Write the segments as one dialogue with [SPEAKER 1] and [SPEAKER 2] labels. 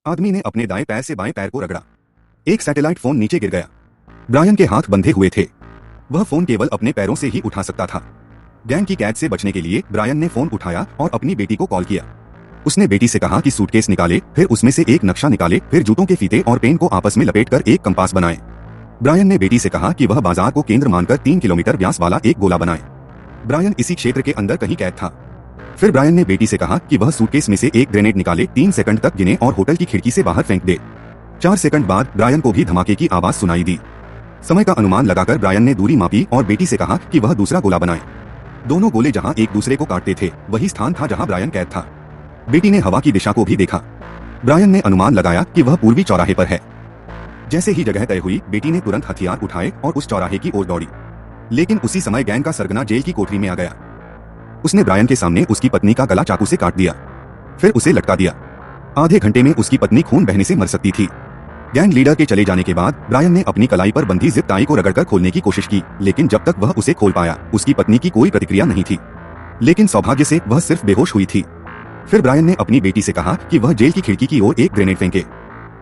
[SPEAKER 1] आदमी ने अपने दाएं पैर से बाएं पैर को रगड़ा। एक सैटेलाइट फोन नीचे गिर गया। ब्रायन के हाथ बंधे हुए थे। वह फोन केवल अपने पैरों से ही उठा सकता था। गैंग की कैद से बचने के लिए ब्रायन ने फोन उठाया और अपनी बेटी को कॉल किया। उसने बेटी से कहा कि सूटकेस निकाले, फिर उसमें से एक नक्शा निकाले, फिर जूतों के फीते और पेन को आपस में लपेटकर एक कंपास बनाए। ब्रायन ने बेटी से कहा कि वह बाजार को केंद्र मानकर 3 किलोमीटर व्यास वाला एक गोला बनाए। ब्रायन इसी क्षेत्र के अंदर कहीं कैद था। फिर ब्रायन ने बेटी से कहा कि वह सूटकेस में से एक ग्रेनेड निकाले, 3 सेकंड तक गिने और होटल की खिड़की से बाहर फेंक दे। 4 सेकंड बाद ब्रायन को भी धमाके की आवाज सुनाई दी। समय का अनुमान लगाकर ब्रायन ने दूरी मापी और बेटी से कहा कि वह दूसरा गोला बनाए। दोनों गोले जहां एक दूसरे को काटते थे वही स्थान था जहां ब्रायन कैद था। बेटी ने हवा की दिशा को भी देखा। ब्रायन ने अनुमान लगाया कि वह पूर्वी चौराहे पर है। जैसे ही जगह तय हुई, बेटी ने तुरंत हथियार उठाए और उस चौराहे की ओर दौड़ी। लेकिन उसी समय गैंग का सरगना जेल की कोठरी में आ गया। उसने ब्रायन के सामने उसकी पत्नी का गला चाकू से काट दिया, फिर उसे लटका दिया। आधे घंटे में उसकी पत्नी खून बहने से मर सकती थी। गैंग लीडर के चले जाने के बाद ब्रायन ने अपनी कलाई पर बंधी जिप टाई को रगड़कर खोलने की कोशिश की, लेकिन जब तक वह उसे खोल पाया उसकी पत्नी की कोई प्रतिक्रिया नहीं थी। लेकिन सौभाग्य से वह सिर्फ बेहोश हुई थी। फिर ब्रायन ने अपनी बेटी से कहा कि वह जेल की खिड़की की ओर एक ग्रेनेड फेंके।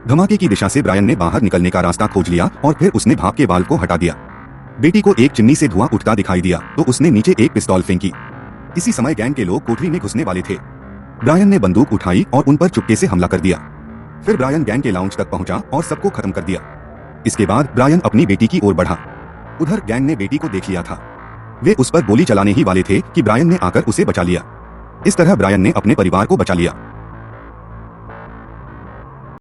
[SPEAKER 1] धमाके की दिशा से ब्रायन ने बाहर निकलने का रास्ता खोज लिया और फिर उसने भाप के बाल को हटा दिया। बेटी को एक चिमनी से धुआं उठता दिखाई दिया तो उसने नीचे एक पिस्तौल फेंकी। इसी समय गैंग के लोग कोठरी में घुसने वाले थे। ब्रायन ने बंदूक उठाई और उन पर चुपके से हमला कर दिया। फिर ब्रायन गैंग के लाउंज तक पहुंचा और सबको खत्म कर दिया। इसके बाद ब्रायन अपनी बेटी की ओर बढ़ा। उधर गैंग ने बेटी को देख लिया था। वे उस पर गोली चलाने ही वाले थे कि ब्रायन ने आकर उसे बचा लिया। इस तरह ब्रायन ने अपने परिवार को बचा लिया।